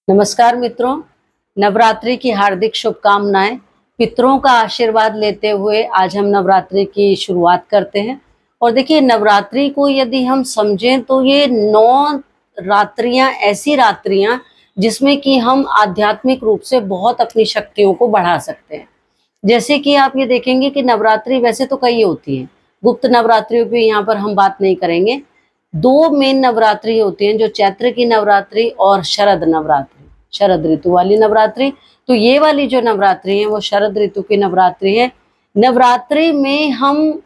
नमस्कार मित्रों, नवरात्रि की हार्दिक शुभकामनाएं। पितरों का आशीर्वाद लेते हुए आज हम नवरात्रि की शुरुआत करते हैं। और देखिए, नवरात्रि को यदि हम समझें तो ये 9 रात्रियां ऐसी रात्रियां जिसमें कि हम आध्यात्मिक रूप से बहुत अपनी शक्तियों को बढ़ा सकते हैं। जैसे कि आप ये देखेंगे कि नवरात्रि वैसे तो कई होती हैं, गुप्त नवरात्रियों पे यहाँ पर हम बात नहीं करेंगे। 2 मेन नवरात्रि होती हैं, जो चैत्र की नवरात्रि और शरद नवरात्रि, शरद ऋतु वाली नवरात्रि। तो ये वाली जो नवरात्रि है वो शरद ऋतु की नवरात्रि है। नवरात्रि में हम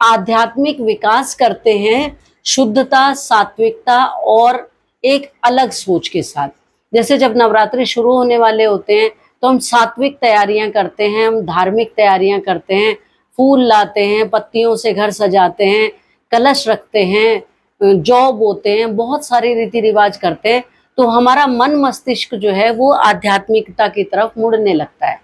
आध्यात्मिक विकास करते हैं, शुद्धता, सात्विकता और एक अलग सोच के साथ। जैसे जब नवरात्रि शुरू होने वाले होते हैं तो हम सात्विक तैयारियां करते हैं, हम धार्मिक तैयारियां करते हैं, फूल लाते हैं, पत्तियों से घर सजाते हैं, कलश रखते हैं, जौ बोते हैं, बहुत सारे रीति रिवाज करते हैं। तो हमारा मन मस्तिष्क जो है वो आध्यात्मिकता की तरफ मुड़ने लगता है,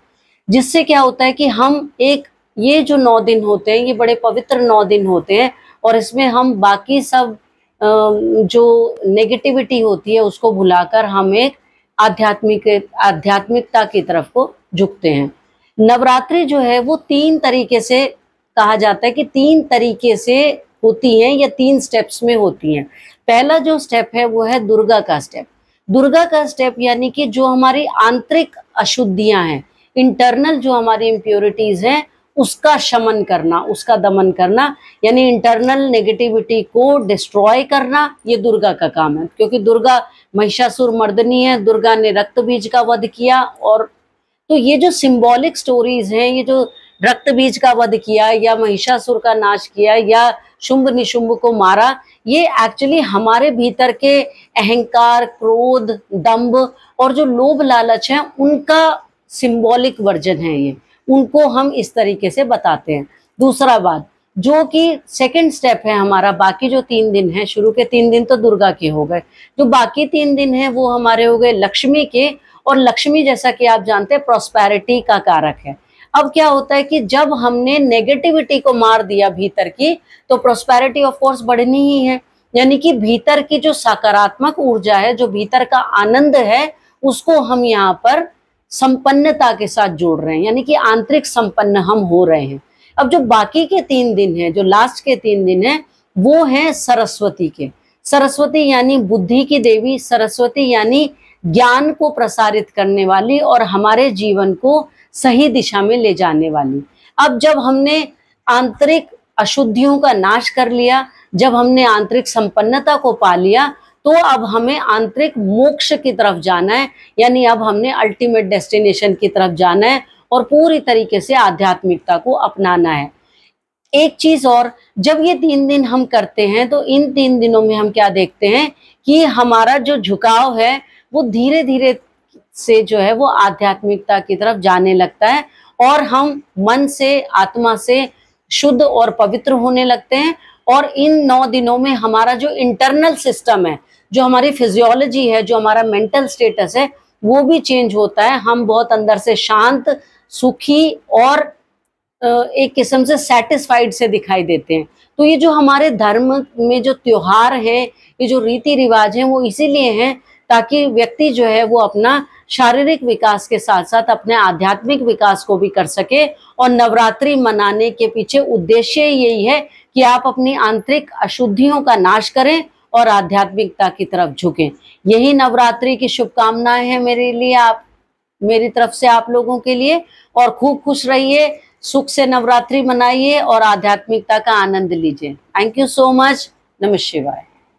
जिससे क्या होता है कि हम ये जो 9 दिन होते हैं ये बड़े पवित्र 9 दिन होते हैं। और इसमें हम बाकी सब जो नेगेटिविटी होती है उसको भुलाकर हम एक आध्यात्मिकता की तरफ को झुकते हैं। नवरात्रि जो है वो 3 तरीके से कहा जाता है कि 3 तरीके से होती हैं या 3 स्टेप्स में होती हैं। पहला जो स्टेप है वो है दुर्गा का स्टेप। दुर्गा का स्टेप यानी कि जो हमारी आंतरिक अशुद्धियां हैं, इंटरनल जो हमारी इम्प्योरिटीज हैं, उसका शमन करना, उसका दमन करना, यानी इंटरनल नेगेटिविटी को डिस्ट्रॉय करना, ये दुर्गा का काम है। क्योंकि दुर्गा महिषासुर मर्दनी है, दुर्गा ने रक्त बीज का वध किया। और तो ये जो सिंबॉलिक स्टोरीज हैं, ये जो रक्त बीज का वध किया या महिषासुर का नाश किया या शुंभ निशुंभ को मारा, ये एक्चुअली हमारे भीतर के अहंकार, क्रोध, दंभ और जो लोभ लालच है उनका सिंबॉलिक वर्जन है। ये उनको हम इस तरीके से बताते हैं। दूसरा बात जो कि सेकंड स्टेप है हमारा, बाकी जो 3 दिन है, शुरू के 3 दिन तो दुर्गा के हो गए, जो बाकी 3 दिन है वो हमारे हो गए लक्ष्मी के। और लक्ष्मी जैसा कि आप जानते हैं प्रॉस्पेरिटी का कारक है। अब क्या होता है कि जब हमने नेगेटिविटी को मार दिया भीतर की, तो प्रॉस्पेरिटी ऑफ कोर्स बढ़नी ही है। यानी कि भीतर की जो सकारात्मक ऊर्जा है, जो भीतर का आनंद है, उसको हम यहाँ पर संपन्नता के साथ जोड़ रहे हैं, यानी कि आंतरिक संपन्न हम हो रहे हैं। अब जो बाकी के 3 दिन हैं, जो लास्ट के 3 दिन हैं, वो हैं सरस्वती के। सरस्वती यानी बुद्धि की देवी, सरस्वती यानी ज्ञान को प्रसारित करने वाली और हमारे जीवन को सही दिशा में ले जाने वाली। अब जब हमने आंतरिक अशुद्धियों का नाश कर लिया, जब हमने आंतरिक संपन्नता को पा लिया, तो अब हमें आंतरिक मोक्ष की तरफ जाना है, यानी अब हमने अल्टीमेट डेस्टिनेशन की तरफ जाना है और पूरी तरीके से आध्यात्मिकता को अपनाना है। एक चीज और, जब ये 3 दिन हम करते हैं तो इन 3 दिनों में हम क्या देखते हैं कि हमारा जो झुकाव है वो धीरे धीरे से जो है वो आध्यात्मिकता की तरफ जाने लगता है और हम मन से, आत्मा से शुद्ध और पवित्र होने लगते हैं। और इन 9 दिनों में हमारा जो इंटरनल सिस्टम है, जो हमारी फिजियोलॉजी है, जो हमारा मेंटल स्टेटस है, वो भी चेंज होता है। हम बहुत अंदर से शांत, सुखी और एक किस्म से सेटिस्फाइड से दिखाई देते हैं। तो ये जो हमारे धर्म में जो त्योहार है, ये जो रीति रिवाज हैं, वो इसीलिए हैं ताकि व्यक्ति जो है वो अपना शारीरिक विकास के साथ साथ अपने आध्यात्मिक विकास को भी कर सके। और नवरात्रि मनाने के पीछे उद्देश्य यही है कि आप अपनी आंतरिक अशुद्धियों का नाश करें और आध्यात्मिकता की तरफ झुकें। यही नवरात्रि की शुभकामनाएं हैं मेरी तरफ से आप लोगों के लिए। और खूब खुश रहिए, सुख से नवरात्रि मनाइए और आध्यात्मिकता का आनंद लीजिए। Thank you so much. नमः शिवाय।